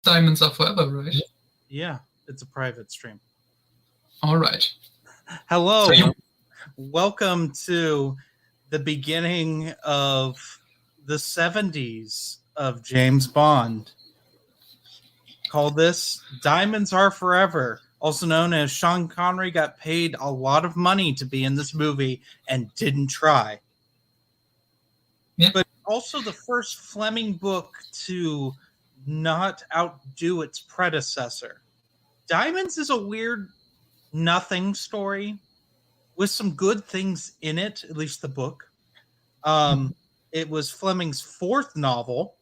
Diamonds Are Forever, right? Yeah, it's a private stream. All right. Hello. So you- Welcome to the beginning of the 70s of James Bond. Call this Diamonds Are Forever, also known as Sean Connery got paid a lot of money to be in this movie and didn't try. Yeah. But also the first Fleming book to not outdo its predecessor. Diamonds is a weird nothing story with some good things in it, at least the book. It was Fleming's fourth novel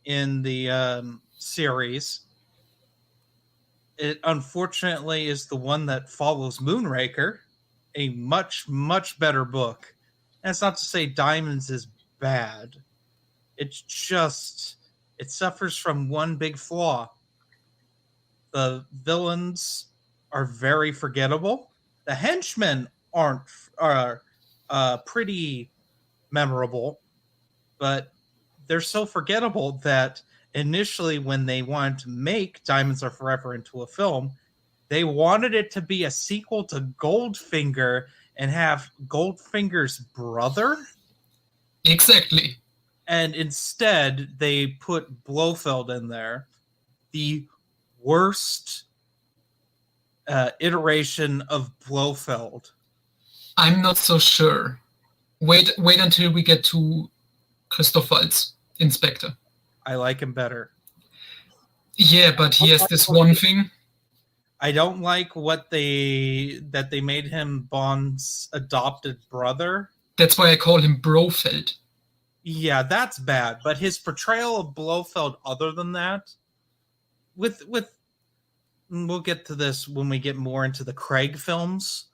in the series. It unfortunately is the one that follows Moonraker, a much, much better book. And it's not to say Diamonds is bad. It's just, it suffers from one big flaw. The villains are very forgettable. The henchmen are pretty memorable, but they're so forgettable that initially when they wanted to make Diamonds Are Forever into a film, they wanted it to be a sequel to Goldfinger and have Goldfinger's brother. Exactly. And instead they put Blofeld in there, the worst iteration of Blofeld. I'm not so sure. Wait until we get to Christoph Waltz, Inspector. I like him better. Yeah, but he has this one thing. I don't like that they made him Bond's adopted brother. That's why I call him Brofeld. Yeah, that's bad. But his portrayal of Blofeld, other than that, with we'll get to this when we get more into the Craig films.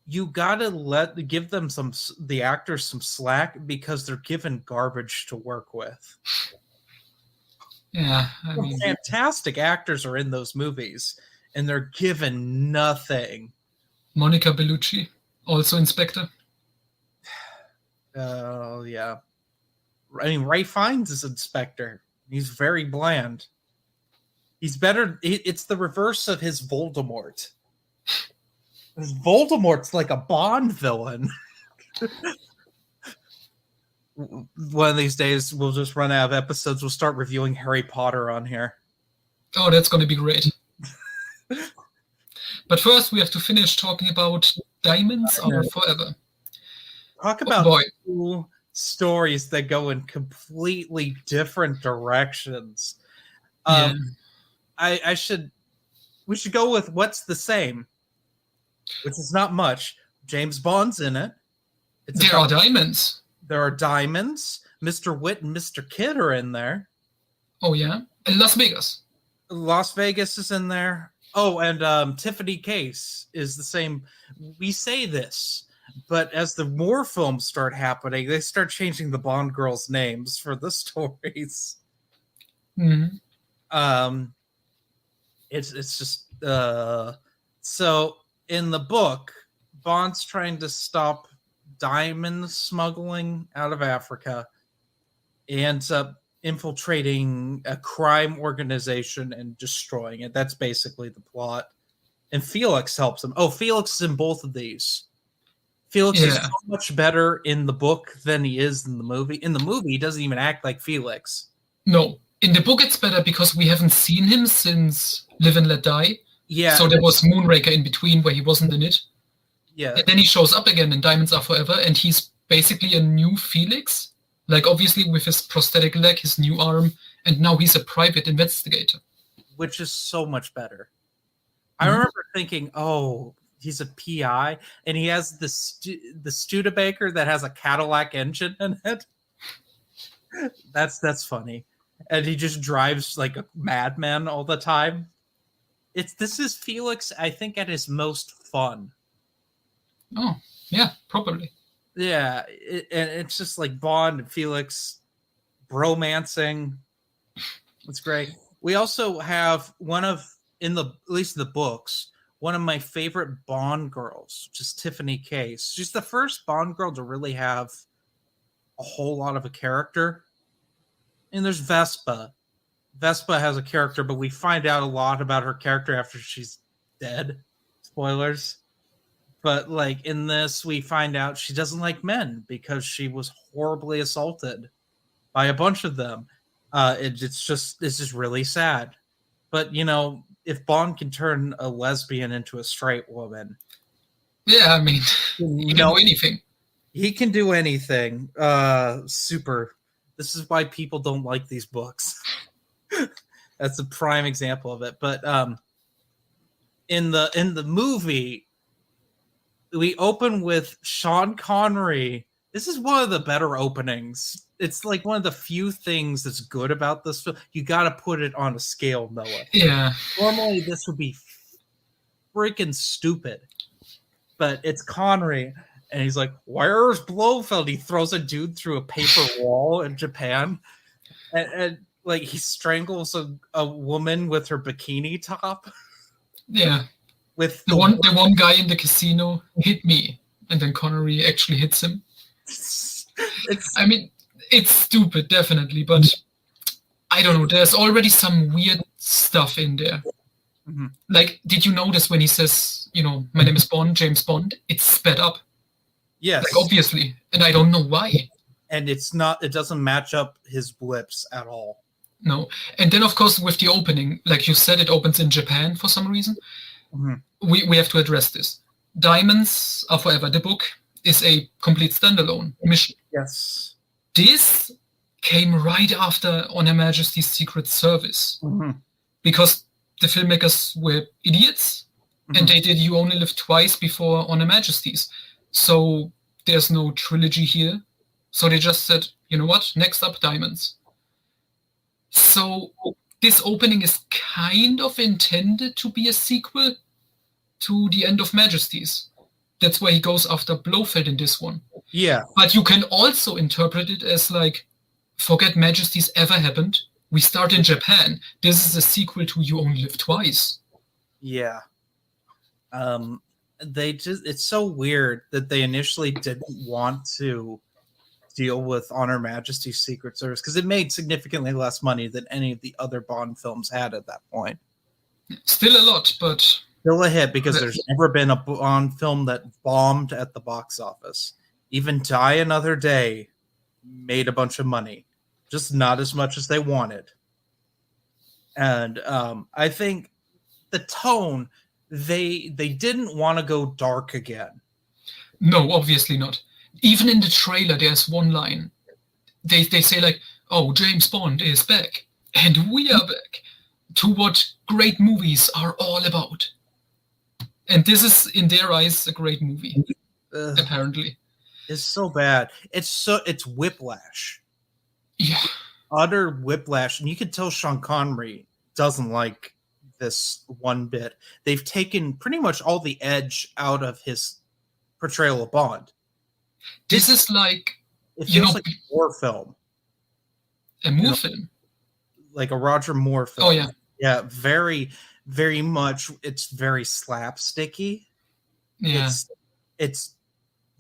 You gotta give them the actors some slack because they're given garbage to work with. Yeah, I mean, fantastic actors are in those movies, and they're given nothing. Monica Bellucci, also Inspector. Oh, yeah. I mean, Ray Fiennes is Inspector. He's very bland. He's better. It's the reverse of his Voldemort. His Voldemort's like a Bond villain. One of these days, we'll just run out of episodes. We'll start reviewing Harry Potter on here. Oh, that's going to be great. But first, we have to finish talking about Diamonds Are Forever. Talk about two stories that go in completely different directions. Yeah. We should go with what's the same, which is not much. James Bond's in it. There are diamonds. There are diamonds. Mr. Witt and Mr. Kidd are in there. Oh, yeah? And Las Vegas. Las Vegas is in there. Oh, and Tiffany Case is the same. We say this, but as the more films start happening, they start changing the Bond girls' names for the stories. Mm-hmm. It's just so in the book, Bond's trying to stop diamond smuggling out of Africa. He ends up infiltrating a crime organization and destroying it. That's basically the plot. And Felix helps him. Oh, Felix is in both of these. Felix is so much better in the book than he is in the movie. In the movie, he doesn't even act like Felix. No. In the book, it's better because we haven't seen him since Live and Let Die. Yeah. So there was Moonraker in between where he wasn't in it. Yeah. And then he shows up again in Diamonds Are Forever, and he's basically a new Felix. Like, obviously, with his prosthetic leg, his new arm, and now he's a private investigator. Which is so much better. I remember thinking, oh, he's a PI, and he has the Studebaker that has a Cadillac engine in it. That's funny. And he just drives like a madman all the time. This is Felix, I think, at his most fun. Oh, yeah, probably. Yeah, and it's just like Bond and Felix bromancing. It's great. We also have at least the books, one of my favorite Bond girls, which is Tiffany Case. She's the first Bond girl to really have a whole lot of a character. And there's Vespa. Vespa has a character, but we find out a lot about her character after she's dead. Spoilers. But like in this, we find out she doesn't like men because she was horribly assaulted by a bunch of them. It's just really sad. But you know, if Bond can turn a lesbian into a straight woman, Yeah, I mean, he can do anything. He can do anything. Super. This is why people don't like these books. That's a prime example of it. But in the movie, we open with Sean Connery. This is one of the better openings. It's like one of the few things that's good about this film. You got to put it on a scale, Noah. Yeah. Normally, this would be freaking stupid, but it's Connery, and he's like, "Where's Blofeld?" He throws a dude through a paper wall in Japan, and like he strangles a woman with her bikini top. Yeah. With the one guy in the casino hit me, and then Connery actually hits him. I mean, it's stupid, definitely, but I don't know. There's already some weird stuff in there. Mm-hmm. Like, did you notice when he says, you know, my name is Bond, James Bond? It's sped up. Yes. Like, obviously, and I don't know why. And it's not. It doesn't match up his blips at all. No. And then, of course, with the opening, like you said, it opens in Japan for some reason. Mm-hmm. We have to address this. Diamonds Are Forever, the book, is a complete standalone mission. Yes. This came right after On Her Majesty's Secret Service. Mm-hmm. Because the filmmakers were idiots, mm-hmm. and they did You Only Live Twice before On Her Majesty's. So there's no trilogy here. So they just said, you know what, next up, Diamonds. So this opening is kind of intended to be a sequel to The End of Majesties. That's why he goes after Blofeld in this one. Yeah. But you can also interpret it as like, forget Majesties ever happened. We start in Japan. This is a sequel to You Only Live Twice. Yeah. It's so weird that they initially didn't want to deal with On Her Majesty's Secret Service because it made significantly less money than any of the other Bond films had at that point. Still a lot, but still a hit because there's never been a Bond film that bombed at the box office. Even Die Another Day made a bunch of money, just not as much as they wanted. And I think the tone, they didn't want to go dark again. No, obviously not. Even in the trailer, there's one line. They say like, oh, James Bond is back. And we are back to what great movies are all about. And this is, in their eyes, a great movie, apparently. It's so bad. It's whiplash. Yeah. Utter whiplash. And you can tell Sean Connery doesn't like this one bit. They've taken pretty much all the edge out of his portrayal of Bond. This is like, it feels like a Moore film. A Moore film? Like a Roger Moore film. Oh, yeah. Yeah, very, very much. It's very slapsticky. Yeah. It's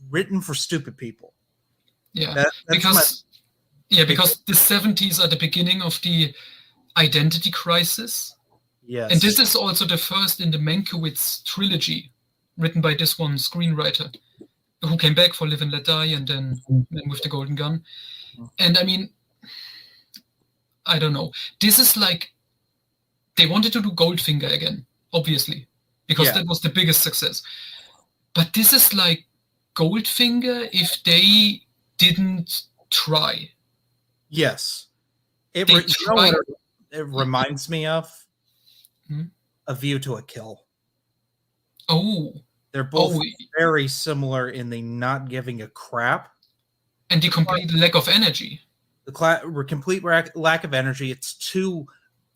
written for stupid people. Yeah. Because the 70s are the beginning of the identity crisis. Yes. And this is also the first in the Mankiewicz trilogy, written by this one screenwriter, who came back for Live and Let Die and then Man with the Golden Gun. And I mean, I don't know. This is like, they wanted to do Goldfinger again, obviously, because that was the biggest success. But this is like Goldfinger if they didn't try. Yes. It reminds me of A View to a Kill. Oh. They're both very similar in the not giving a crap. And the complete lack of energy. The complete lack of energy. It's two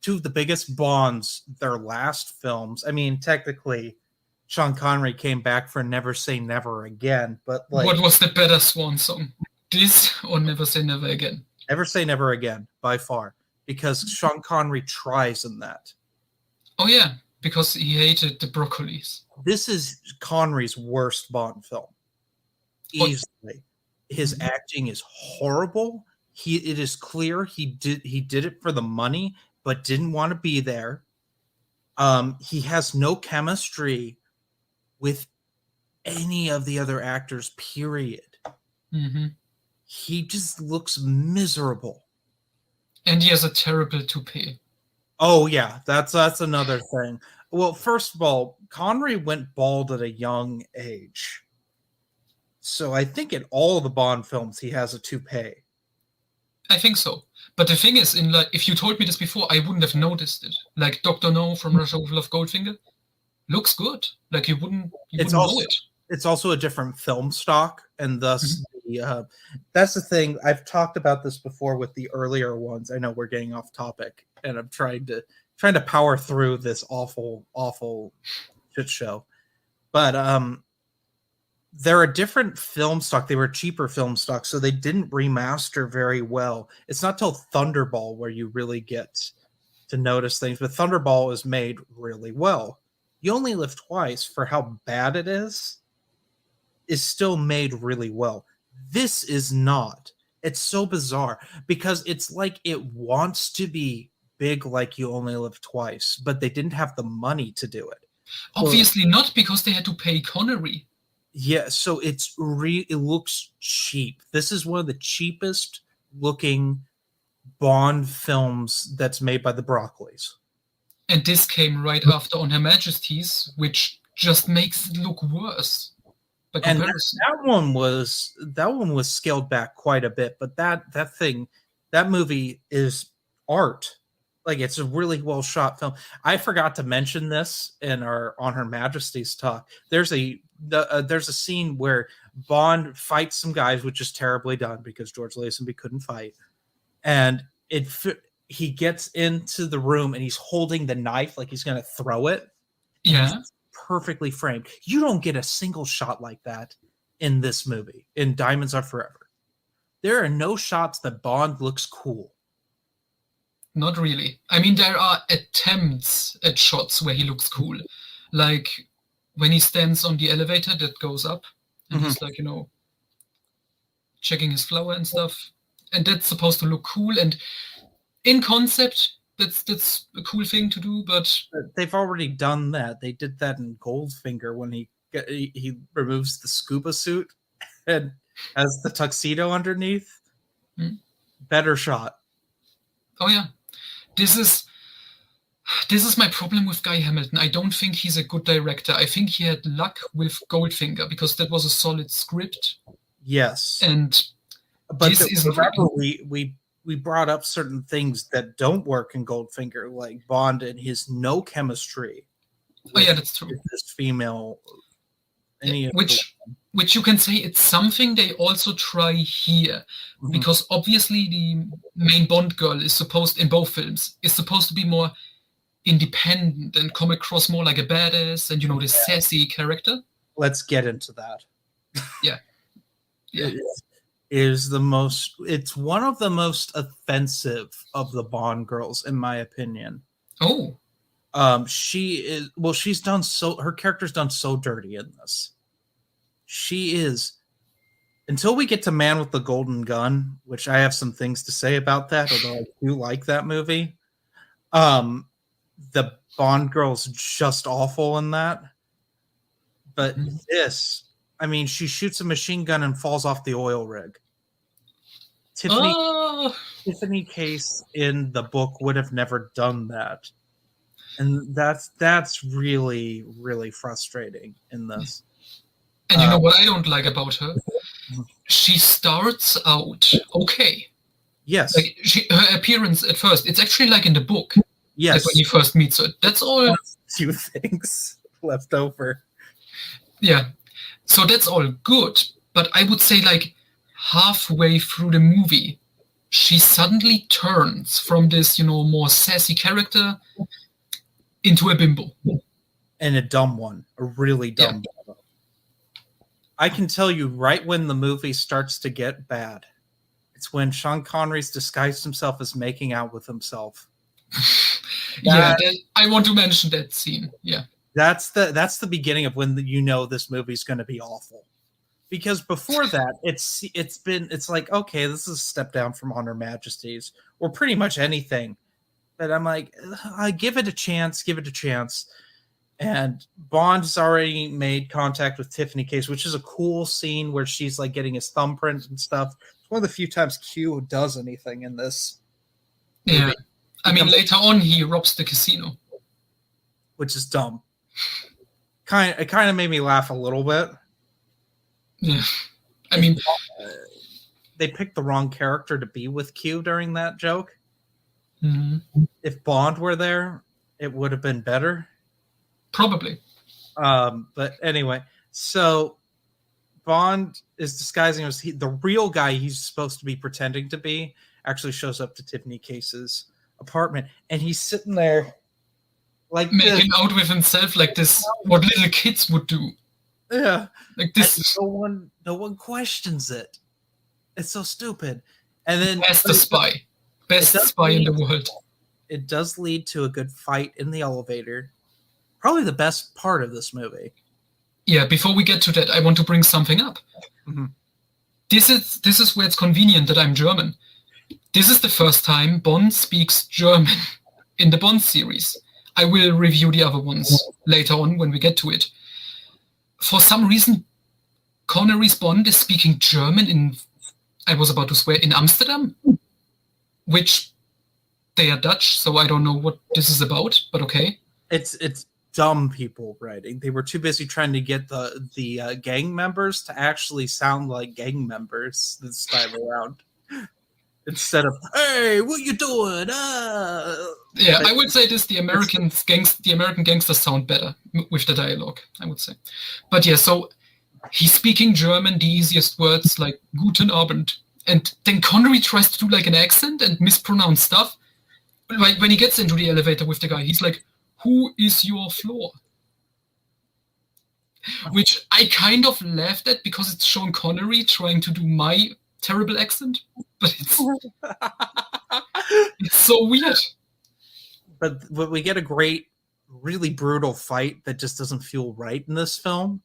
of the biggest Bonds, their last films. I mean, technically, Sean Connery came back for Never Say Never Again. But like, what was the better swan song? This or Never Say Never Again? Never Say Never Again, by far. Because Sean Connery tries in that. Oh, yeah. Because he hated the broccolis. This is Connery's worst Bond film. Easily. His acting is horrible. It is clear he did it for the money, but didn't want to be there. He has no chemistry with any of the other actors, period. Mm-hmm. He just looks miserable. And he has a terrible toupee. Oh, yeah, that's another thing. Well, first of all, Connery went bald at a young age. So I think in all the Bond films, he has a toupee. I think so. But the thing is, if you told me this before, I wouldn't have noticed it. Like Dr. No from Russia with Love Goldfinger looks good. Like you wouldn't know it. It's also a different film stock, and thus that's the thing. I've talked about this before with the earlier ones. I know we're getting off topic, and I'm trying to power through this awful shit show. But they're a different film stock. They were cheaper film stock, so they didn't remaster very well. It's not till Thunderball where you really get to notice things, but Thunderball is made really well. You Only Live Twice, for how bad it is still made really well. This is not. It's so bizarre because it's like it wants to be big like You Only Live Twice, but they didn't have the money to do it. Obviously not, because they had to pay Connery. Yeah, so it looks cheap. This is one of the cheapest looking Bond films that's made by the Broccoli's. And this came right after On Her Majesty's, which just makes it look worse. And that one was scaled back quite a bit, but that movie is art. Like, it's a really well shot film. I forgot to mention this in our On Her Majesty's talk. There's a scene where Bond fights some guys, which is terribly done because George Lazenby couldn't fight, and he gets into the room and he's holding the knife like he's going to throw it. Yeah. Perfectly framed. You don't get a single shot like that in this movie, in Diamonds Are Forever. There are no shots that Bond looks cool. Not really. I mean, there are attempts at shots where he looks cool. Like when he stands on the elevator that goes up and he's like, checking his flower and stuff. And that's supposed to look cool. And in concept, that's a cool thing to do, but they've already done that. They did that in Goldfinger when he removes the scuba suit and has the tuxedo underneath. Better shot. Oh yeah, this is my problem with Guy Hamilton. I don't think he's a good director. I think he had luck with Goldfinger because that was a solid script. Yes, but this isn't. We brought up certain things that don't work in Goldfinger, like Bond and his no chemistry. Oh yeah, that's true. This female, which you can say it's something they also try here, because obviously the main Bond girl in both films is supposed to be more independent and come across more like a badass and this sassy character. Let's get into that. Yeah. It's one of the most offensive of the Bond girls, in my opinion. Oh. Her character's done so dirty in this. She is, until we get to Man with the Golden Gun, which I have some things to say about that, although I do like that movie. The Bond girl's just awful in that. But this, I mean, she shoots a machine gun and falls off the oil rig. Tiffany Case in the book would have never done that. And that's really, really frustrating in this. And you know what I don't like about her? She starts out okay. Yes. Like her appearance at first, it's actually like in the book. Yes. Like when you first meet her. That's all. Few things left over. Yeah. So that's all good. But I would say like halfway through the movie, she suddenly turns from this, more sassy character into a bimbo. And a dumb one. A really dumb one. I can tell you right when the movie starts to get bad. It's when Sean Connery's disguised himself as making out with himself. I want to mention that scene. Yeah. That's the beginning of when this movie's going to be awful. Because before that, it's like, okay, this is a step down from On Her Majesty's or pretty much anything. But I'm like, give it a chance. And Bond's already made contact with Tiffany Case, which is a cool scene where she's like getting his thumbprint and stuff. It's one of the few times Q does anything in this movie. Yeah. I mean, later on, he robs the casino. Which is dumb. It kind of made me laugh a little bit. Yeah. I mean, they picked the wrong character to be with Q during that joke. Mm-hmm. If Bond were there, it would have been better. Probably. But anyway, so Bond is disguising as the real guy he's supposed to be pretending to be actually shows up to Tiffany Case's apartment, and he's sitting there like making out with himself like this, what little kids would do. Yeah. Like this. No one questions it. It's so stupid. And then Best spy in the world. It does lead to a good fight in the elevator. Probably the best part of this movie. Yeah, before we get to that, I want to bring something up. Mm-hmm. This is where it's convenient that I'm German. This is the first time Bond speaks German in the Bond series. I will review the other ones later on when we get to it. For some reason, Connery's Bond is speaking German in Amsterdam, which they are Dutch, so I don't know what this is about, but okay. It's dumb people writing. They were too busy trying to get the gang members to actually sound like gang members this time around. Instead of, hey, what you doing? Yeah, I would say the American gangsters sound better with the dialogue, I would say. But yeah, so he's speaking German, the easiest words like Guten Abend. And then Connery tries to do like an accent and mispronounce stuff. Like when he gets into the elevator with the guy, he's like, who is your floor? Which I kind of laughed at because it's Sean Connery trying to do my terrible accent, but it's so weird. But we get a great, really brutal fight that just doesn't feel right in this film.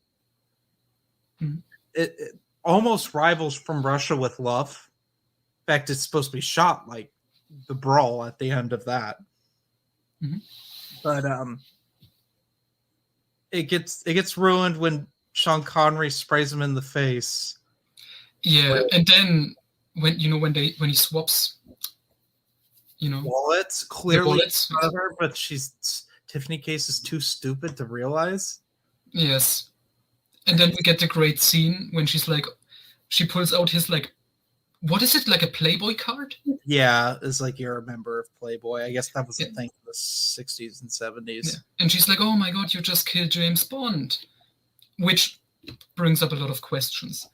Mm-hmm. It almost rivals From Russia with Love. In fact, it's supposed to be shot like the brawl at the end of that. Mm-hmm. But it gets ruined when Sean Connery sprays him in the face. Yeah, and then when he swaps, bullets clearly her, but Tiffany Case is too stupid to realize. Yes, and then we get the great scene when she pulls out his what is it, like a Playboy card? Yeah, it's like you're a member of Playboy. I guess that was the thing in the 60s and 70s. Yeah. And she's like, "Oh my God, you just killed James Bond," which brings up a lot of questions.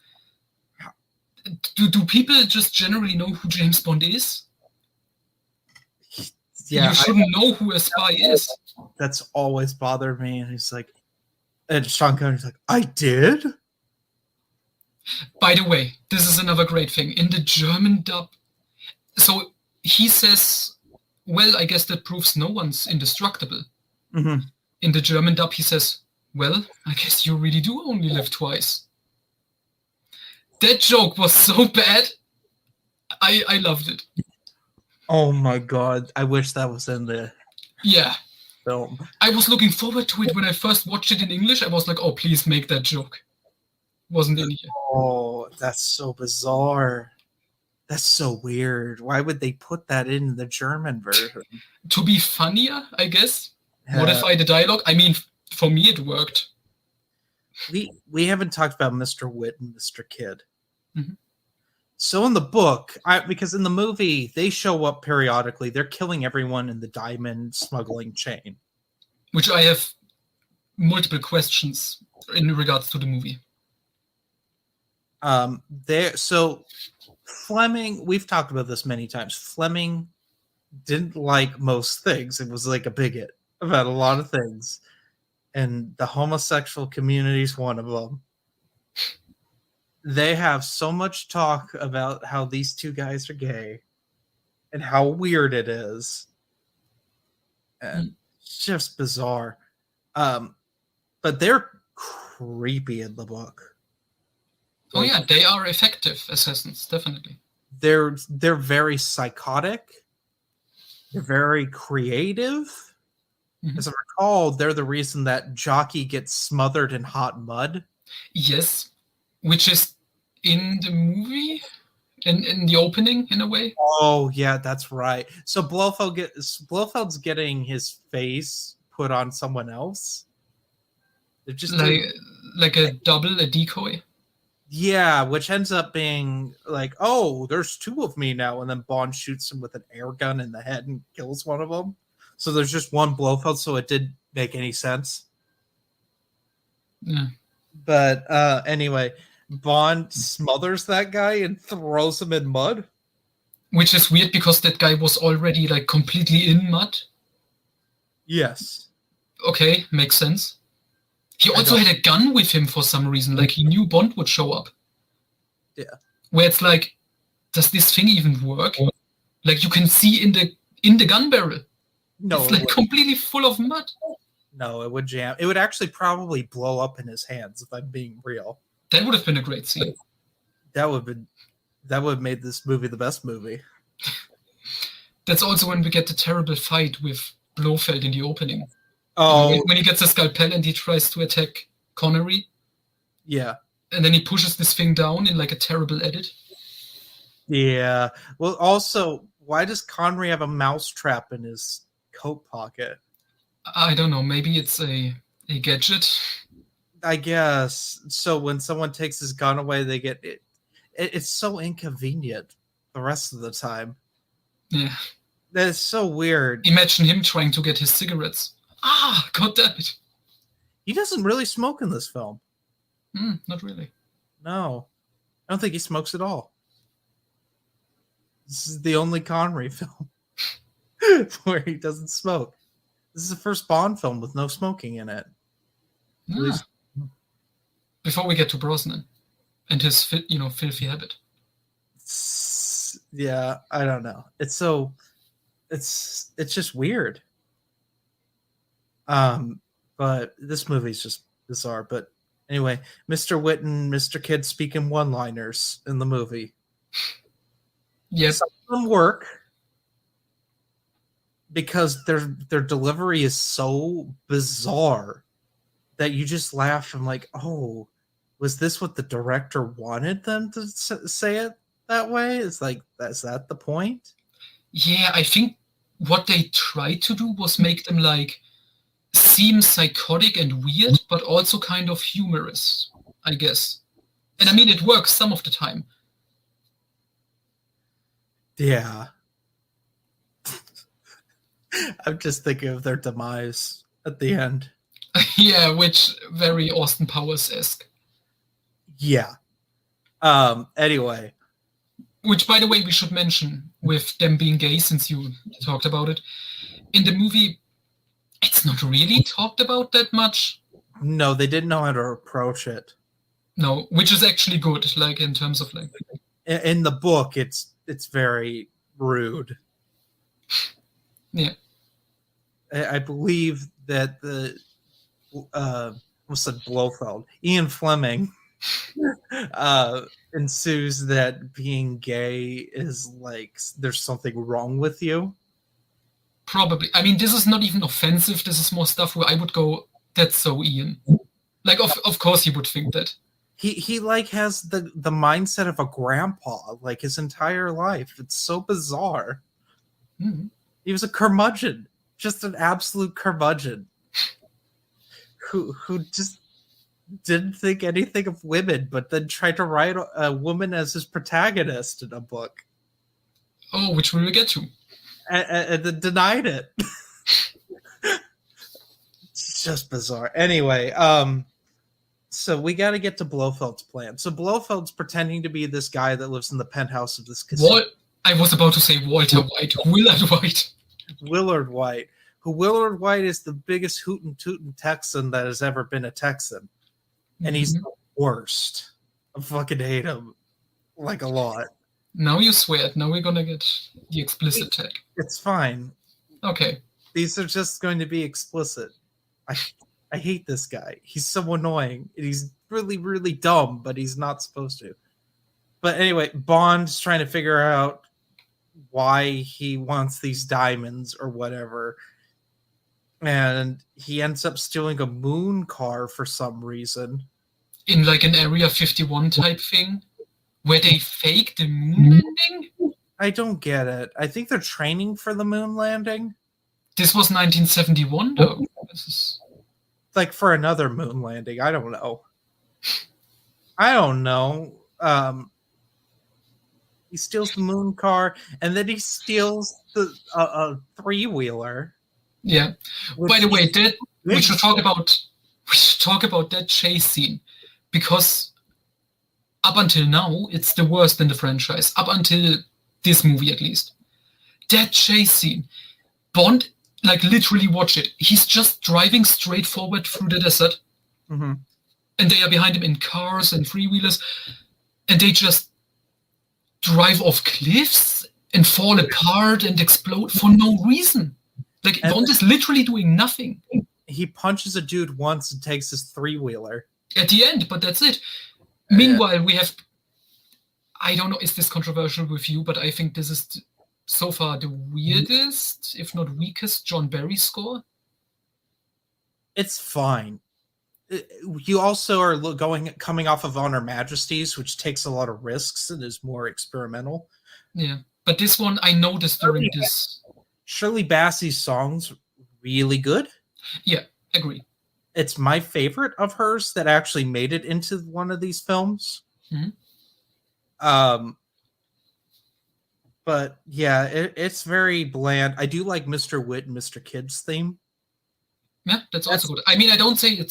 Do people just generally know who James Bond is? Yeah, you shouldn't know who a spy is. That's always bothered me. And he's like, and Sean Connery's like, I did? By the way, this is another great thing. In the German dub, so he says, well, I guess that proves no one's indestructible. Mm-hmm. In the German dub, he says, well, I guess you really do only live twice. That joke was so bad. I loved it. Oh my God. I wish that was in the film. I was looking forward to it when I first watched it in English. I was like, oh, please make that joke. Wasn't in here. Oh, that's so bizarre. That's so weird. Why would they put that in the German version? To be funnier, I guess. Modify the dialogue. I mean, for me, it worked. We haven't talked about Mr. Witt and Mr. Kidd. Mm-hmm. So in the book, because in the movie, they show up periodically. They're killing everyone in the diamond smuggling chain. Which I have multiple questions in regards to the movie. So Fleming, we've talked about this many times. Fleming didn't like most things. It was like a bigot about a lot of things. And the homosexual community is one of them. They have so much talk about how these two guys are gay and how weird it is. And it's just bizarre. But they're creepy in the book. Oh yeah, they are effective assassins, definitely. They're very psychotic. They're very creative. Mhm. As I recall, they're the reason that Jockey gets smothered in hot mud. Yes, which is in the movie, in the opening, in a way. Oh yeah, that's right. So Blofeld's getting his face put on someone else. They're just Like doing a decoy. yeah, which ends up being like, oh, there's two of me now, and then Bond shoots him with an air gun in the head and kills one of them. So there's just one Blofeld, so it didn't make any sense. Yeah. But anyway, Bond smothers that guy and throws him in mud. Which is weird because that guy was already like completely in mud. Yes. Okay, makes sense. He also had a gun with him for some reason, like he knew Bond would show up. Yeah. Where it's like, does this thing even work? Like you can see in the gun barrel. No, it's like completely full of mud. No, it would jam. It would actually probably blow up in his hands if I'm being real. That would have been a great scene. That would have made this movie the best movie. That's also when we get the terrible fight with Blofeld in the opening. Oh, when he gets a scalpel and he tries to attack Connery. Yeah. And then he pushes this thing down in like a terrible edit. Yeah. Well, also, why does Connery have a mouse trap in his coat pocket? I don't know. Maybe it's a gadget. I guess. So when someone takes his gun away, they get it. It's so inconvenient the rest of the time. Yeah. That is so weird. Imagine him trying to get his cigarettes. Ah, god damn it. He doesn't really smoke in this film. Not really. No. I don't think he smokes at all. This is the only Connery film where he doesn't smoke. This is the first Bond film with no smoking in it. Before we get to Brosnan and his filthy habit. Yeah, I don't know. It's just weird. But this movie's just bizarre. But anyway, Mr. Witt and Mr. Kidd speaking one-liners in the movie. Yes. Some of them work because their delivery is so bizarre that you just laugh and like, oh, was this what the director wanted them to say it that way? It's like, is that the point? Yeah, I think what they tried to do was make them like seem psychotic and weird, but also kind of humorous, I guess. And I mean, it works some of the time. Yeah. I'm just thinking of their demise at the end. Yeah, which very Austin Powers-esque. Yeah. Anyway. Which, by the way, we should mention with them being gay, since you talked about it. In the movie, it's not really talked about that much. No, they didn't know how to approach it. No, which is actually good, like in terms of like. In the book, it's very rude. Yeah. I believe that the what's that Blofeld? Ian Fleming ensues that being gay is like there's something wrong with you. Probably. I mean, this is not even offensive. This is more stuff where I would go, that's so Ian. Like, of course he would think that. He like has the mindset of a grandpa, like his entire life. It's so bizarre. Mm-hmm. He was a curmudgeon, just an absolute curmudgeon, who just didn't think anything of women, but then tried to write a woman as his protagonist in a book. Oh, which we will get to. And then denied it. It's just bizarre. Anyway, so we got to get to Blofeld's plan. So Blofeld's pretending to be this guy that lives in the penthouse of this casino. What? I was about to say Walter White. Willard White. Willard White. Willard White is the biggest hootin' tootin' Texan that has ever been a Texan. And he's the worst. I fucking hate him. Like a lot. Now you swear it. Now we're gonna get the explicit tag. It's fine. Okay. These are just going to be explicit. I hate this guy. He's so annoying. And he's really, really dumb, but he's not supposed to. But anyway, Bond's trying to figure out why he wants these diamonds or whatever. And he ends up stealing a moon car for some reason. In like an Area 51 type thing, where they fake the moon landing? I don't get it. I think they're training for the moon landing. This was 1971, though. This is... Like for another moon landing. I don't know. I don't know. He steals the moon car, and then he steals the three-wheeler. Yeah. By the way, we should talk about that chase scene, because up until now, it's the worst in the franchise. Up until this movie, at least. That chase scene, Bond, like, literally watch it. He's just driving straight forward through the desert, and they are behind him in cars and three-wheelers, and they just drive off cliffs and fall apart and explode for no reason. Like, Bond is literally doing nothing. He punches a dude once and takes his three-wheeler. At the end, but that's it. Meanwhile, we have... I don't know, is this controversial with you, but I think this is so far the weirdest, if not weakest, John Barry score. It's fine. You also are coming off of Honor Majesties, which takes a lot of risks and is more experimental. Yeah, but this one I noticed during this... Shirley Bassey's song's really good. Yeah, agree. It's my favorite of hers that actually made it into one of these films. But yeah, it's very bland. I do like Mr. Witt and Mr. Kidd's theme. Yeah, that's also good. I mean, I don't say the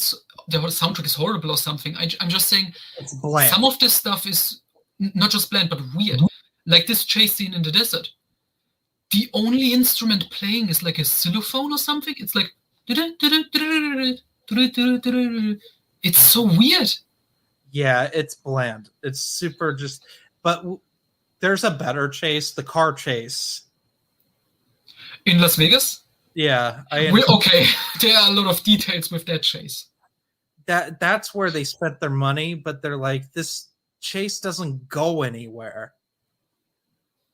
soundtrack is horrible or something. I'm just saying it's bland. Some of this stuff is not just bland, but weird. Like this chase scene in the desert. The only instrument playing is like a xylophone or something. It's like... It's so weird. Yeah, it's bland. It's super just... But there's a better chase, the car chase. In Las Vegas? Yeah. Okay, there are a lot of details with that chase. That's where they spent their money, but they're like, this chase doesn't go anywhere.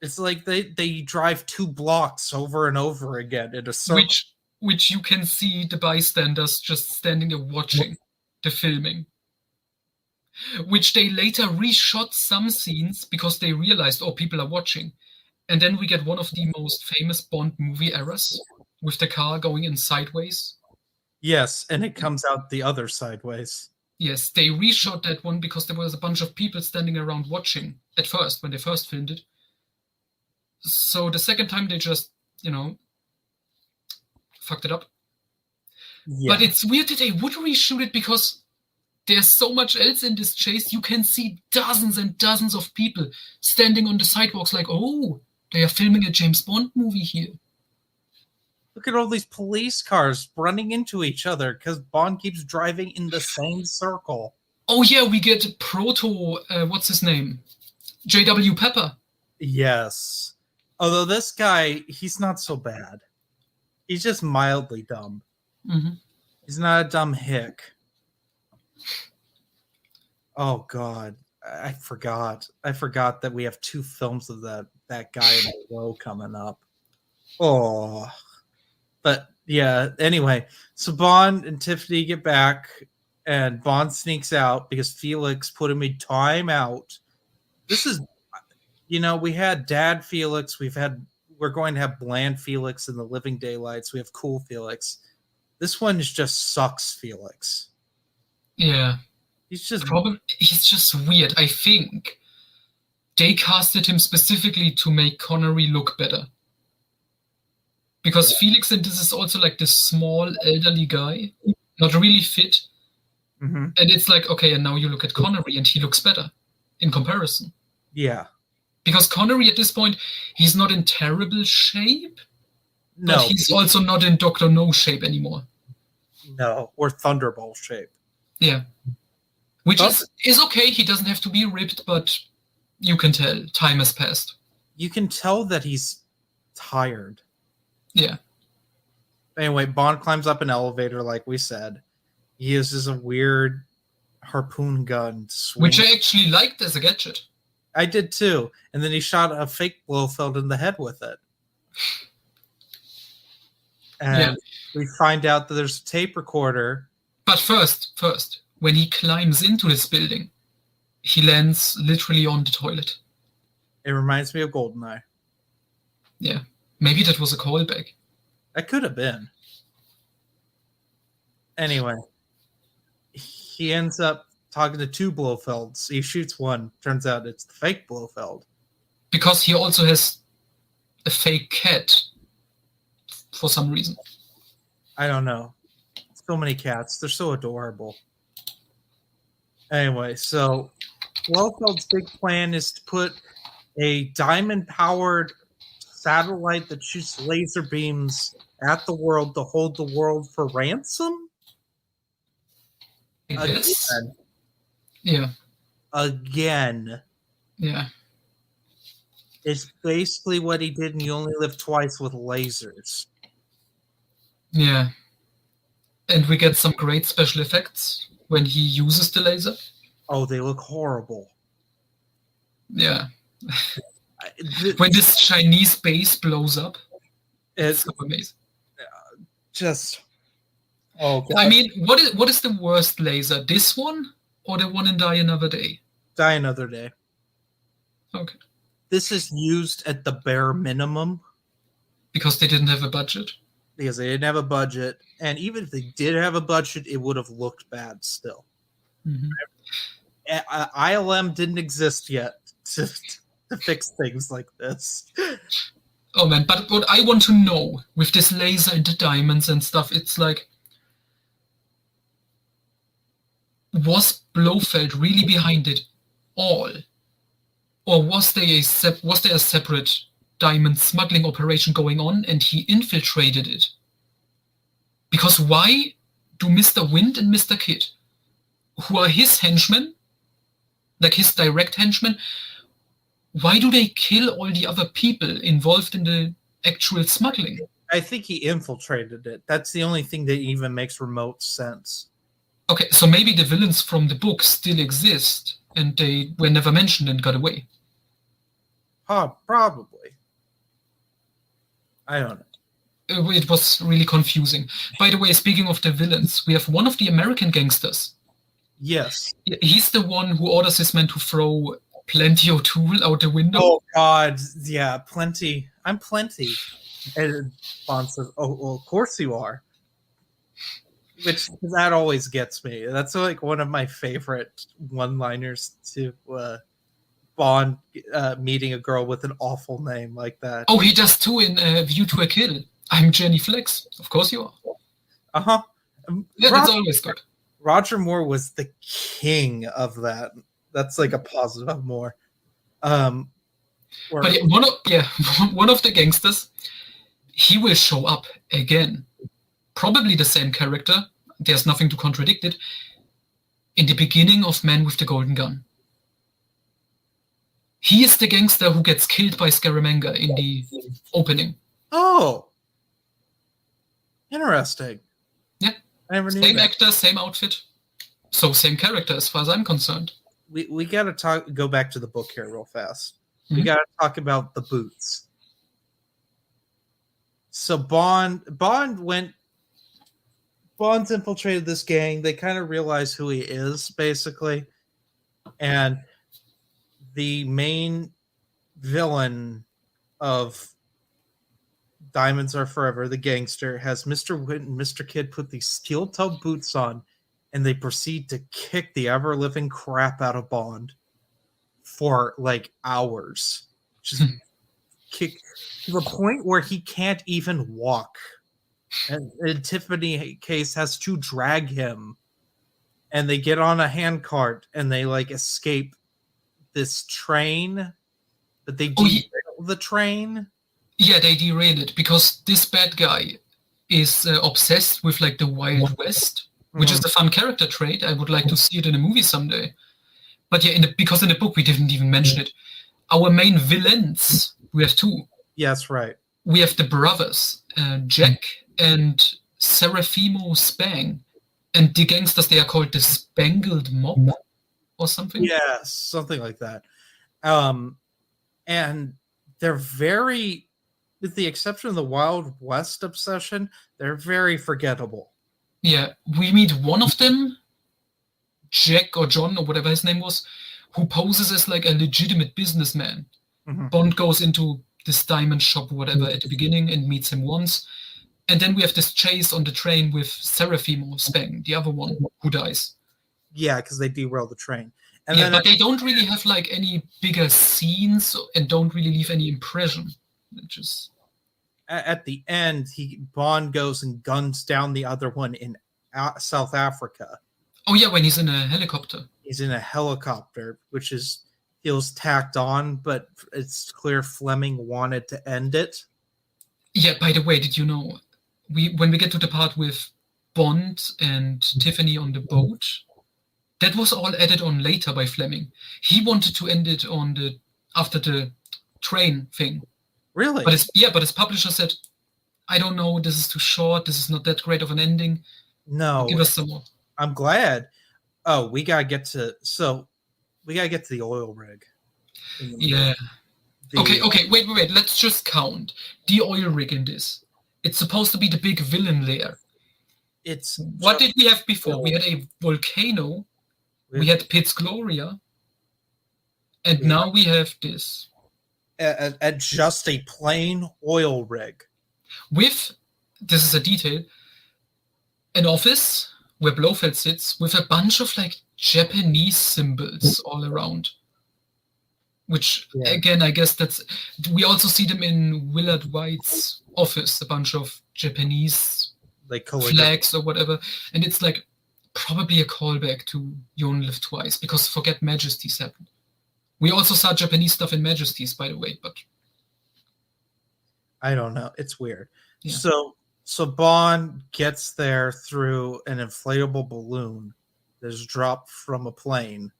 It's like they drive 2 blocks over and over again in a circle. Which you can see the bystanders just standing there watching the filming. Which they later reshot some scenes because they realized, oh, people are watching. And then we get one of the most famous Bond movie errors with the car going in sideways. Yes, and it comes out the other sideways. Yes, they reshot that one because there was a bunch of people standing around watching at first, when they first filmed it. So the second time they just, fucked it up. Yeah. But it's weird that they would reshoot it because there's so much else in this chase. You can see dozens and dozens of people standing on the sidewalks like, oh, they are filming a James Bond movie here. Look at all these police cars running into each other because Bond keeps driving in the same circle. Oh, yeah, we get what's his name? J.W. Pepper. Yes. Although this guy, he's not so bad. He's just mildly dumb. He's not a dumb hick. Oh, God. I forgot that we have 2 films of that guy in a row coming up. Oh. But, yeah, anyway. So Bond and Tiffany get back, and Bond sneaks out because Felix put him in timeout. This is... we had Dad Felix. We're going to have Bland Felix in the Living Daylights. We have Cool Felix. This one just sucks Felix. Yeah. He's just weird. I think they casted him specifically to make Connery look better. Because Felix in this is also like this small elderly guy, not really fit. And it's like, okay, and now you look at Connery and he looks better in comparison. Yeah. Because Connery at this point, he's not in terrible shape, but he's also not in Dr. No shape anymore. No, or Thunderball shape. Yeah. Which is okay. He doesn't have to be ripped, but you can tell time has passed. You can tell that he's tired. Yeah. Anyway, Bond climbs up an elevator, like we said. He uses a weird harpoon gun to swing. Which I actually liked as a gadget. I did too. And then he shot a fake Blofeld in the head with it. And we find out that there's a tape recorder. But first, when he climbs into this building, he lands literally on the toilet. It reminds me of GoldenEye. Yeah. Maybe that was a callback. That could have been. Anyway, he ends up talking to two Blofelds. He shoots one. Turns out it's the fake Blofeld. Because he also has a fake cat for some reason. I don't know. So many cats. They're so adorable. Anyway, so Blofeld's big plan is to put a diamond-powered satellite that shoots laser beams at the world to hold the world for ransom? Yes. Again. Yeah. Again. Yeah. It's basically what he did in You Only Live Twice with lasers. Yeah. And we get some great special effects when he uses the laser. Oh, they look horrible. Yeah. When this Chinese base blows up, it's so amazing. Just, oh God. I mean, what is the worst laser? This one or the one in Die Another Day? Die Another Day. Okay. This is used at the bare minimum. Because they didn't have a budget? Because they didn't have a budget. And even if they did have a budget, it would have looked bad still. Mm-hmm. ILM didn't exist yet to fix things like this. Oh man, but what I want to know with this laser and the diamonds and stuff, it's like, was Blofeld really behind it all? Or was there a separate diamond smuggling operation going on and he infiltrated it? Because why do Mr. Wind and Mr. Kidd, who are his henchmen, like his direct henchmen, why do they kill all the other people involved in the actual smuggling? I think he infiltrated it. That's the only thing that even makes remote sense. Okay, so maybe the villains from the book still exist and they were never mentioned and got away. Probably. I don't know. It was really confusing. By the way, speaking of the villains, we have one of the American gangsters. Yes. He's the one who orders his men to throw Plenty O'Toole out the window. Oh, God. Yeah, Plenty. I'm Plenty. And Bond says, oh, well, of course you are. Which, that always gets me. That's like one of my favorite one-liners to Bond meeting a girl with an awful name like that. Oh, he does too in View to a Kill. I'm Jenny Flex. Of course you are. Uh-huh. Yeah, that's always good. Roger Moore was the king of that. That's like a positive more. But yeah, one of the gangsters, he will show up again. Probably the same character. There's nothing to contradict it. In the beginning of Man with the Golden Gun. He is the gangster who gets killed by Scaramanga in the opening. Oh. Interesting. Yeah. I never knew Same that. actor, same outfit. So same character as far as I'm concerned. We got to go back to the book here real fast. Mm-hmm. We got to talk about the boots. So Bond's infiltrated this gang. They kind of realize who he is, basically. And the main villain of Diamonds Are Forever, the gangster, has Mr. Witt and Mr. Kidd put these steel-toed boots on, and they proceed to kick the ever-living crap out of Bond for, like, hours. Just kick to the point where he can't even walk. And Tiffany Case has to drag him. And they get on a handcart, and they, like, escape this train. But they derail the train. Yeah, they derail it, because this bad guy is obsessed with, like, the Wild West, which is a fun character trait. I would like to see it in a movie someday. But yeah, because in the book we didn't even mention it. Our main villains, we have two. Yes, right. We have the brothers, Jack and Serafimo Spang. And the gangsters, they are called the Spangled Mob or something. Yes, something like that. And they're very, with the exception of the Wild West obsession, they're very forgettable. Yeah, we meet one of them, Jack or John or whatever his name was, who poses as like a legitimate businessman. Mhm. Bond goes into this diamond shop or whatever at the beginning and meets him once. And then we have this chase on the train with Seraphim or Spang, the other one who dies. Yeah, because they derail the train. And Yeah, then but they don't really have like any bigger scenes and don't really leave any impression. Just at the end, Bond goes and guns down the other one in South Africa. Oh yeah, when he's in a helicopter. He's in a helicopter, which feels tacked on, but it's clear Fleming wanted to end it. Yeah, by the way, did you know, when we get to the part with Bond and Tiffany on the boat, that was all added on later by Fleming. He wanted to end it after the train thing. Really? But his publisher said, I don't know, this is too short, this is not that great of an ending. No. Give us some more. I'm glad. Oh, we gotta get to the oil rig. Yeah. Okay, wait. Let's just count. The oil rig in this. It's supposed to be the big villain lair. What did we have before? We had a volcano. We had Pitt's Gloria. And now we have this. At just a plain oil rig. This is a detail, an office where Blofeld sits with a bunch of like Japanese symbols all around. Which, again, I guess we also see them in Willard White's office, a bunch of Japanese flags or whatever. And it's like probably a callback to You Only Live Twice, because Forget Majesties happened. We also saw Japanese stuff in Majesties, by the way, but I don't know. It's weird. Yeah. So Bond gets there through an inflatable balloon that is dropped from a plane.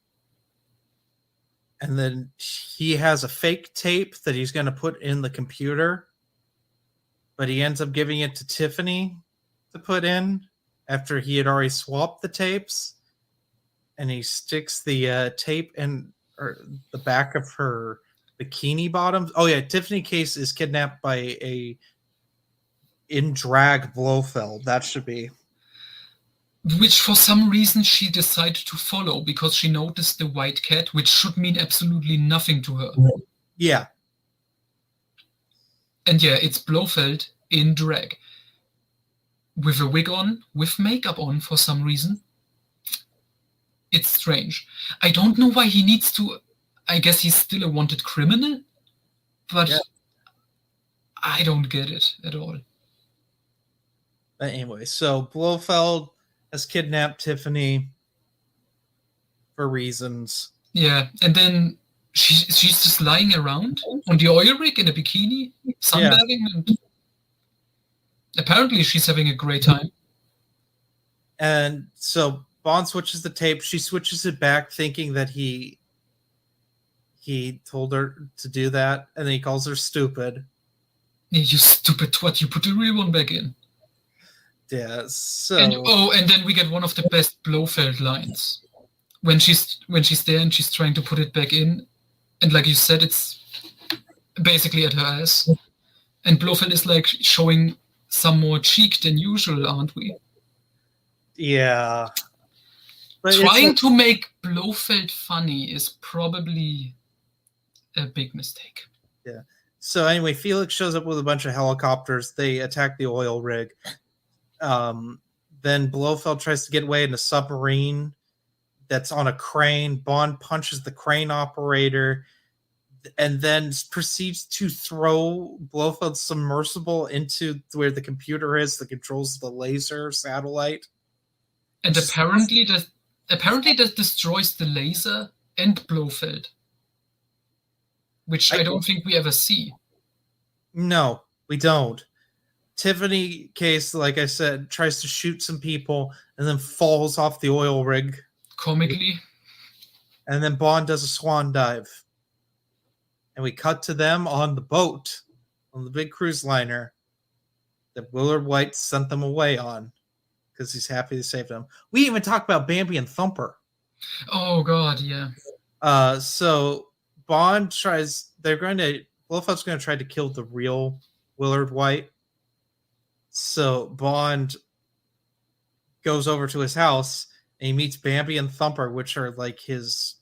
And then he has a fake tape that he's going to put in the computer, but he ends up giving it to Tiffany to put in after he had already swapped the tapes. And he sticks the tape in the back of her bikini bottoms. Oh yeah, Tiffany Case is kidnapped by a in drag Blofeld. That should be. Which for some reason she decided to follow because she noticed the white cat, which should mean absolutely nothing to her. Yeah. And yeah, it's Blofeld in drag. With a wig on, with makeup on for some reason. It's strange. I don't know why he needs to. I guess he's still a wanted criminal, but yeah. I don't get it at all. But anyway, so Blofeld has kidnapped Tiffany for reasons. Yeah, and then she's just lying around on the oil rig in a bikini, sunbathing, and apparently she's having a great time. And so Bond switches the tape. She switches it back, thinking that he told her to do that, and then he calls her stupid. Yeah, you stupid twat! You put the real one back in. Yeah. So. And then we get one of the best Blofeld lines when she's there and she's trying to put it back in, and like you said, it's basically at her ass, and Blofeld is like showing some more cheek than usual, aren't we? Yeah. But trying to make Blofeld funny is probably a big mistake. Yeah. So anyway, Felix shows up with a bunch of helicopters. They attack the oil rig. Then Blofeld tries to get away in a submarine that's on a crane. Bond punches the crane operator and then proceeds to throw Blofeld's submersible into where the computer is that controls the laser satellite. And apparently that destroys the laser and Blofeld, which I don't think we ever see. No, we don't. Tiffany Case, like I said, tries to shoot some people and then falls off the oil rig. Comically. And then Bond does a swan dive. And we cut to them on the boat, on the big cruise liner that Willard White sent them away on because he's happy to save them. We didn't even talk about Bambi and Thumper. Oh, God, yeah. So Blofeld going to try to kill the real Willard White. So Bond goes over to his house and he meets Bambi and Thumper, which are like his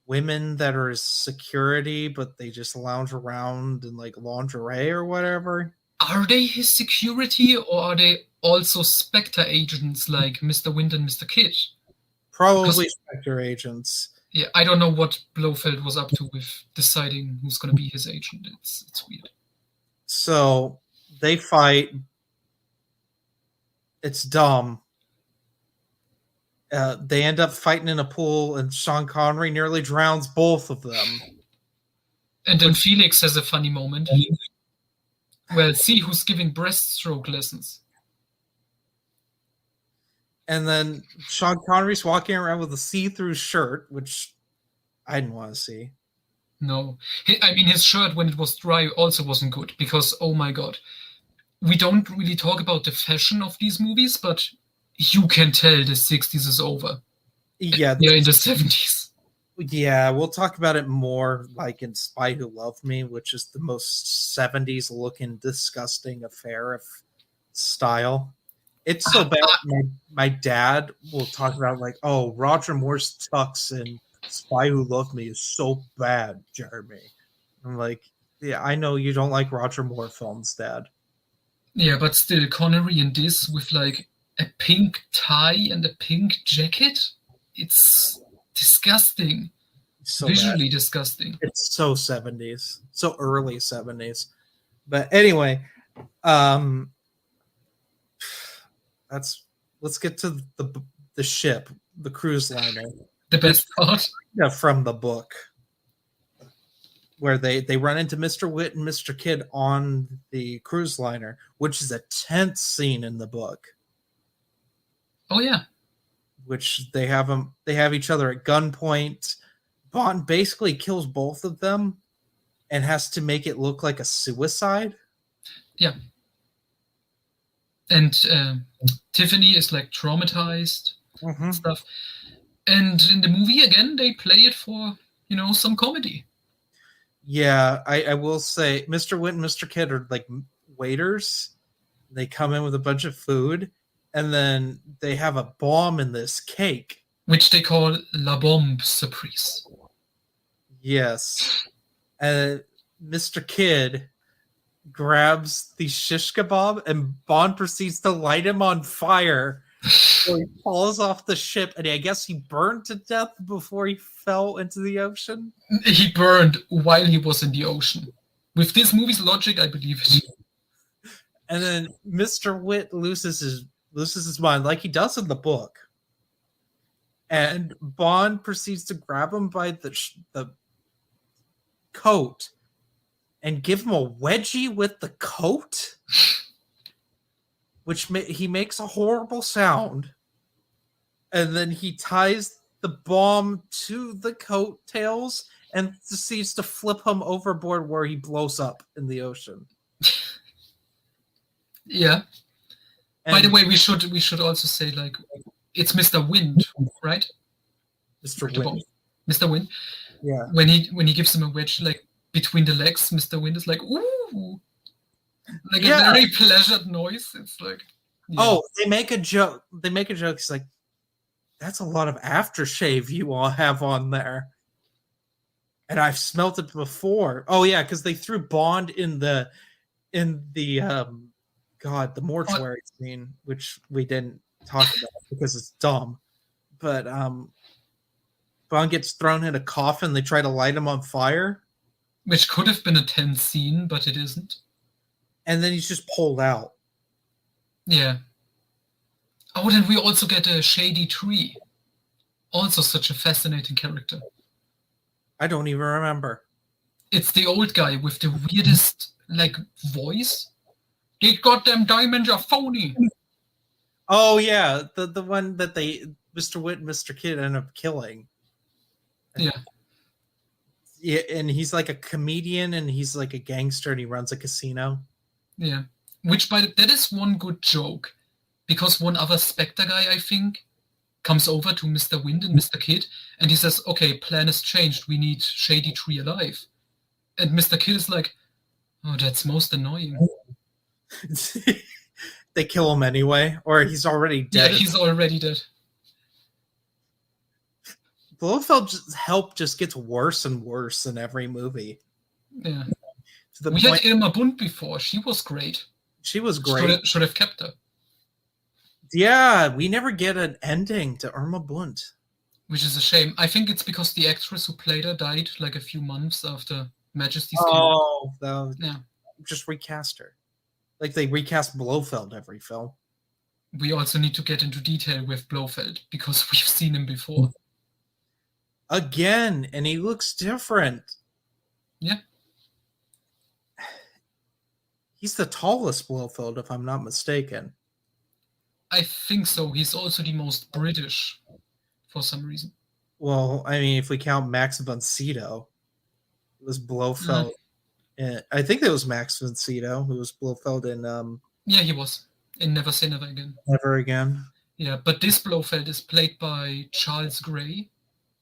women that are his security, but they just lounge around in like lingerie or whatever. Are they his security, or are they also Spectre agents like Mr. Wind and Mr. Kidd? Probably Spectre agents. Yeah, I don't know what Blofeld was up to with deciding who's going to be his agent. It's weird. So they fight. It's dumb. They end up fighting in a pool, and Sean Connery nearly drowns both of them. And then Felix has a funny moment. Well, see who's giving breaststroke lessons. And then Sean Connery's walking around with a see-through shirt, which I didn't want to see. No. I mean, his shirt, when it was dry, also wasn't good, because, oh my god. We don't really talk about the fashion of these movies, but you can tell the 60s is over. Yeah. They're in the 70s. Yeah, we'll talk about it more like in Spy Who Loved Me, which is the most 70s looking, disgusting affair of style. It's so bad. My dad will talk about like, oh, Roger Moore's tux in Spy Who Loved Me is so bad, Jeremy. I'm like, yeah, I know you don't like Roger Moore films, Dad. Yeah, but still, Connery in this with like a pink tie and a pink jacket, it's disgusting. So visually bad. Disgusting. It's so 70s, so early 70s. But anyway, let's get to the ship, the cruise liner. The best part. Yeah, from the book, where they run into Mr. Witt and Mr. Kidd on the cruise liner, which is a tense scene in the book. Oh yeah. Which they have each other at gunpoint. Bond basically kills both of them and has to make it look like a suicide. Yeah. And Tiffany is like traumatized and stuff. And in the movie, again, they play it for, some comedy. Yeah, I will say Mr. Witt and Mr. Kidd are like waiters. They come in with a bunch of food, and then they have a bomb in this cake. Which they call La Bombe Surprise. Yes. And Mr. Kidd grabs the shish kebab, and Bond proceeds to light him on fire. So he falls off the ship, and I guess he burned to death before he fell into the ocean. He burned while he was in the ocean. With this movie's logic, I believe it. And then Mr. Witt loses his mind, like he does in the book. And Bond proceeds to grab him by the coat and give him a wedgie with the coat, which he makes a horrible sound. And then he ties the bomb to the coattails and proceeds to flip him overboard, where he blows up in the ocean. Yeah. And by the way, we should also say, like, it's Mr. Wind, right? Mr. Wind. Mr. Wind. Yeah. When he gives him a wedge, like, between the legs, Mr. Wind is like, ooh. Like a very pleasured noise. It's like... Yeah. Oh, they make a joke. It's like, that's a lot of aftershave you all have on there. And I've smelt it before. Oh, yeah, because they threw Bond in the mortuary scene, which we didn't talk about because it's dumb. But Bond gets thrown in a coffin. They try to light him on fire. Which could have been a tense scene, but it isn't. And then he's just pulled out. Yeah. Oh, then we also get a Shady Tree. Also such a fascinating character. I don't even remember. It's the old guy with the weirdest, like, voice. These goddamn diamonds are phony. Oh, yeah. The one that Mr. Witt and Mr. Kidd end up killing. Yeah. Yeah, and he's like a comedian, and he's like a gangster, and he runs a casino. Yeah. That is one good joke. Because one other Spectre guy, I think, comes over to Mr. Wind and Mr. Kidd, and he says, okay, plan has changed. We need Shady Tree alive. And Mr. Kidd is like, oh, that's most annoying. They kill him anyway, or he's already dead. Yeah, he's already dead. Blofeld's help just gets worse and worse in every movie. Yeah. We had Irma Bunt before. She was great. She was great. Should have kept her. Yeah, we never get an ending to Irma Bunt. Which is a shame. I think it's because the actress who played her died like a few months after Majesty's yeah. Just recast her. Like they recast Blofeld every film. We also need to get into detail with Blofeld because we've seen him before. Again, and he looks different. Yeah. He's the tallest Blofeld, if I'm not mistaken. I think so. He's also the most British for some reason. Well, I mean, if we count Max von Sydow, it was Blofeld. I think it was Max von Sydow who was Blofeld in... Yeah, he was. In Never Say Never Again. Never Again. Yeah, but this Blofeld is played by Charles Gray.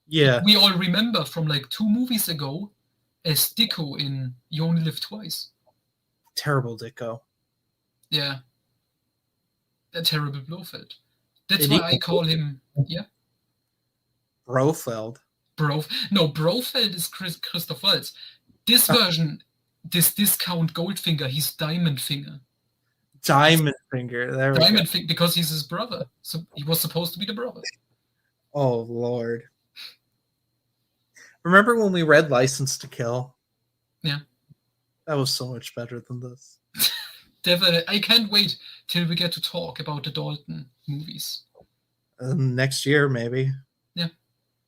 Yeah. We all remember from like 2 movies ago as Dicko in You Only Live Twice. Terrible Dicko. Yeah. A terrible Blofeld. That's why I call him... Yeah? Brofeld. Brofeld is Christoph Waltz. This version, this discount Goldfinger, he's Diamond Finger. Diamond Finger. There we go. Diamond Finger, because he's his brother. So he was supposed to be the brother. Oh, Lord. Remember when we read License to Kill? Yeah. That was so much better than this. Definitely. I can't wait till we get to talk about the Dalton movies. Next year, maybe. Yeah.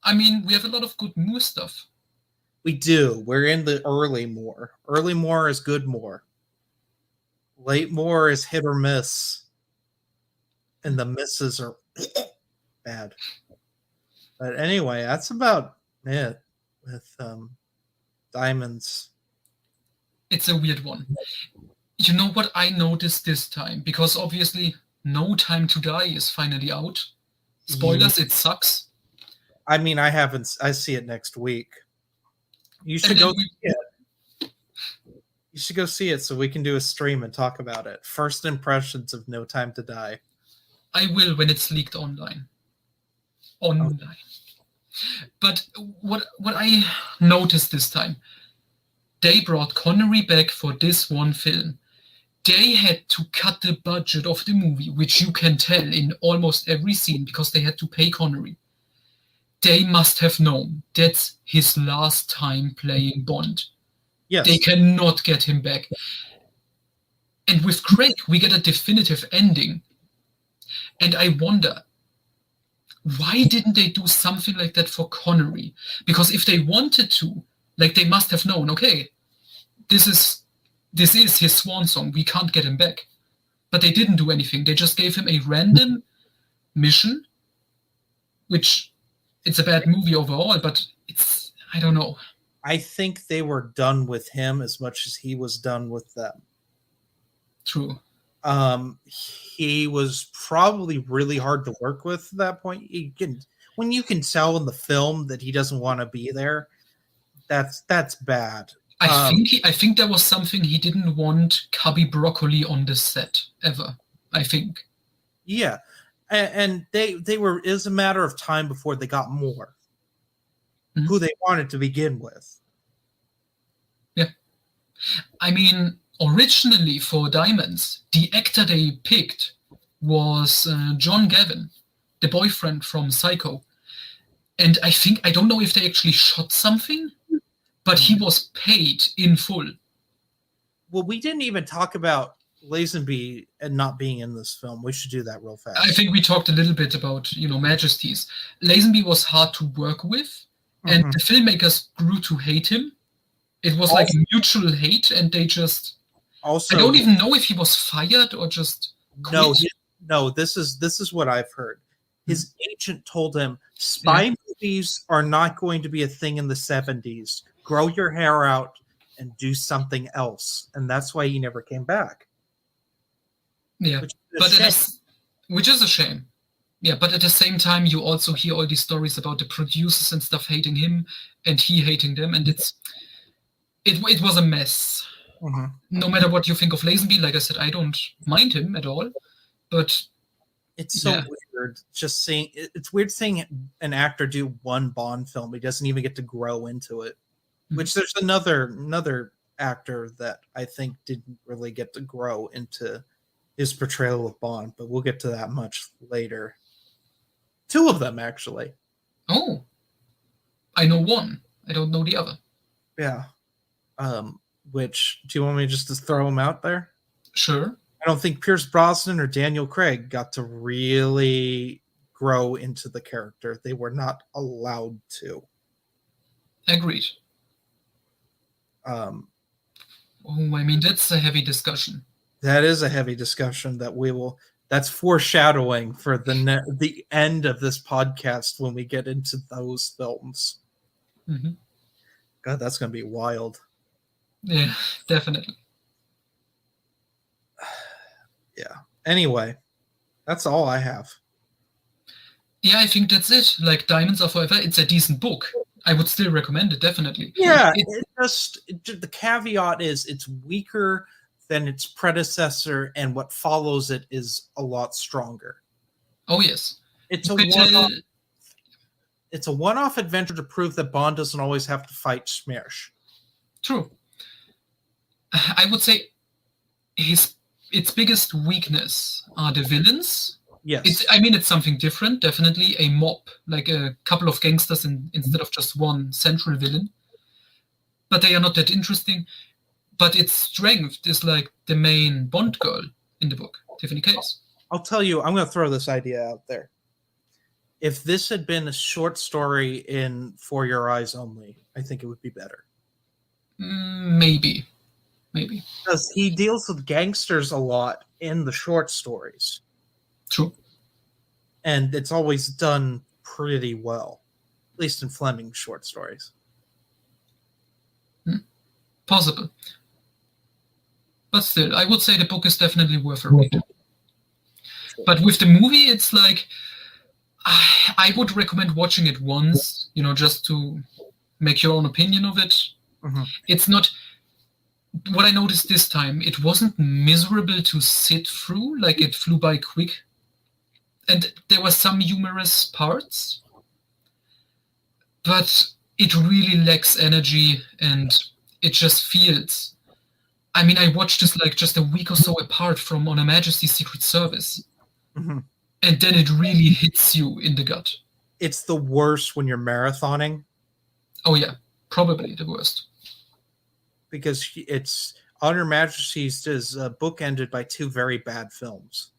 I mean, we have a lot of good Moore stuff. We do. We're in the early Moore. Early Moore is good Moore. Late Moore is hit or miss. And the misses are bad. But anyway, that's about it with Diamonds. It's a weird one. You know what I noticed this time? Because obviously No Time to Die is finally out. Spoilers, It sucks. I mean, I see it next week. You should go see it. You should go see it so we can do a stream and talk about it. First impressions of No Time to Die. I will when it's leaked online. Online. Okay. But what I noticed this time, they brought Connery back for this one film. They had to cut the budget of the movie, which you can tell in almost every scene because they had to pay Connery. They must have known that's his last time playing Bond. Yes. They cannot get him back. And with Craig, we get a definitive ending. And I wonder, why didn't they do something like that for Connery? Because if they wanted to, like they must have known, okay, this is his swan song. We can't get him back. But they didn't do anything. They just gave him a random mission, which it's a bad movie overall, but it's, I don't know. I think they were done with him as much as he was done with them. True. He was probably really hard to work with at that point. When you can tell in the film that he doesn't want to be there, that's bad. I think there was something he didn't want Cubby Broccoli on the set ever. I think. Yeah, and they were. It was a matter of time before they got more. Mm-hmm. Who they wanted to begin with. Yeah, I mean, originally for Diamonds, the actor they picked was John Gavin, the boyfriend from Psycho, and I don't know if they actually shot something, but he was paid in full. Well, we didn't even talk about Lazenby and not being in this film. We should do that real fast. I think we talked a little bit about, Majesties. Lazenby was hard to work with, and the filmmakers grew to hate him. It was like mutual hate, and they just... Also, I don't even know if he was fired or just quit. No, this is what I've heard. His agent told him, spy movies are not going to be a thing in the 70s. Grow your hair out and do something else. And that's why he never came back. Yeah, which is a shame. Yeah, but at the same time, you also hear all these stories about the producers and stuff hating him and he hating them, and it was a mess. Mm-hmm. No matter what you think of Lazenby, like I said, I don't mind him at all, but it's so weird just seeing it's weird seeing an actor do one Bond film. He doesn't even get to grow into it. Mm-hmm. Which there's another actor that I think didn't really get to grow into his portrayal of Bond, but we'll get to that much later. Two of them, actually. Oh. I know one. I don't know the other. Yeah. Which, do you want me just to throw them out there? Sure. I don't think Pierce Brosnan or Daniel Craig got to really grow into the character. They were not allowed to. Agreed. I mean, that's a heavy discussion. That is a heavy discussion that we will. That's foreshadowing for the end of this podcast when we get into those films. Mm-hmm. God, that's going to be wild. Yeah, definitely. Yeah. Anyway, that's all I have. Yeah, I think that's it. Like Diamonds Are Forever, it's a decent book. I would still recommend it, definitely. Yeah, the caveat is it's weaker than its predecessor, and what follows it is a lot stronger. Oh, yes. It's a one-off adventure to prove that Bond doesn't always have to fight Smersh. True. I would say its biggest weakness are the villains. Yes. It's something different, definitely. A mob, like a couple of gangsters instead of just one central villain. But they are not that interesting. But its strength is like the main Bond girl in the book, Tiffany Case. I'll tell you, I'm going to throw this idea out there. If this had been a short story in For Your Eyes Only, I think it would be better. Maybe. Because he deals with gangsters a lot in the short stories. True. And it's always done pretty well, at least in Fleming's short stories. Possible. But still, I would say the book is definitely worth a read. Sure. But with the movie, it's like, I would recommend watching it once, just to make your own opinion of it. Mm-hmm. It's not, what I noticed this time, it wasn't miserable to sit through, like it flew by quick. And there were some humorous parts, but it really lacks energy and it just feels. I mean, I watched this like just a week or so apart from On Her Majesty's Secret Service. Mm-hmm. And then it really hits you in the gut. It's the worst when you're marathoning. Oh, yeah. Probably the worst. Because it's On Her Majesty's is bookended by two very bad films.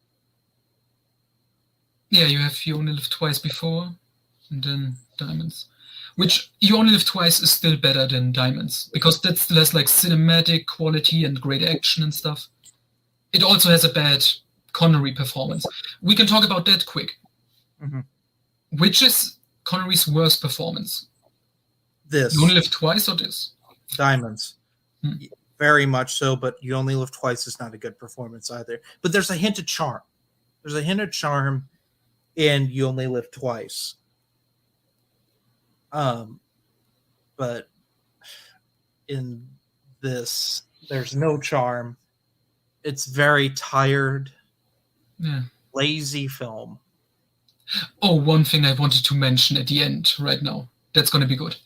Yeah, you have You Only Live Twice before, and then Diamonds. Which You Only Live Twice is still better than Diamonds, because that still has like cinematic quality and great action and stuff. It also has a bad Connery performance. We can talk about that quick. Mm-hmm. Which is Connery's worst performance? This. You Only Live Twice or this? Diamonds. Very much so, but You Only Live Twice is not a good performance either. But there's a hint of charm. There's a hint of charm in You Only Live Twice. But in this, there's no charm. It's very tired, lazy film. Oh, one thing I wanted to mention at the end right now. That's going to be good.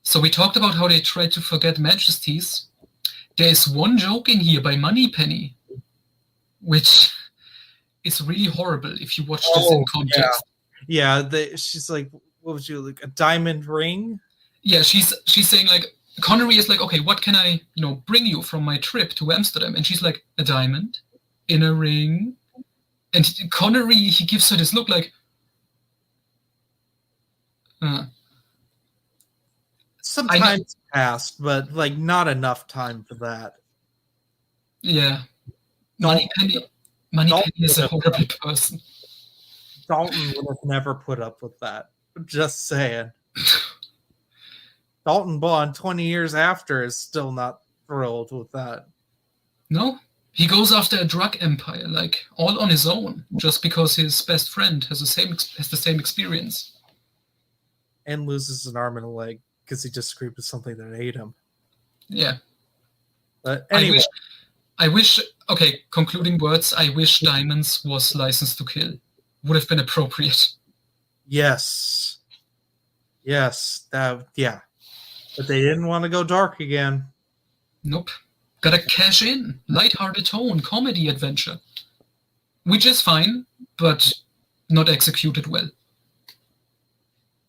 So we talked about how they tried to forget Majesties. There's one joke in here by Moneypenny, which is really horrible if you watch this in context. Yeah, she's like, what was you like, a diamond ring? Yeah, she's saying like, Connery is like, okay, what can I, bring you from my trip to Amsterdam? And she's like, a diamond in a ring. And Connery, he gives her this look like, some time's passed, but like not enough time for that. Yeah. Moneypenny is a horrible person. Dalton would have never put up with that. Just saying. Dalton Bond, 20 years after, is still not thrilled with that. No, He goes after a drug empire, like, all on his own, just because his best friend has the same experience. And loses an arm and a leg because he disagreed with something that ate him. Yeah. But anyway. Okay, concluding words, I wish Diamonds was License to Kill. Would have been appropriate. Yes. Yeah. But they didn't want to go dark again. Nope. Gotta cash in. Lighthearted tone, comedy adventure. Which is fine, but not executed well.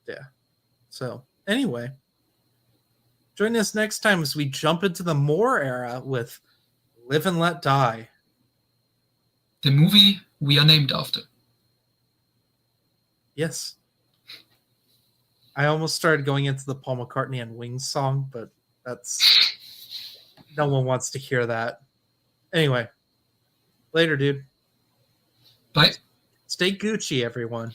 Yeah. So, anyway. Join us next time as we jump into the Moore era with Live and Let Die. The movie we are named after. Yes. I almost started going into the Paul McCartney and Wings song, but that's... no one wants to hear that. Anyway. Later, dude. Bye. Stay Gucci, everyone.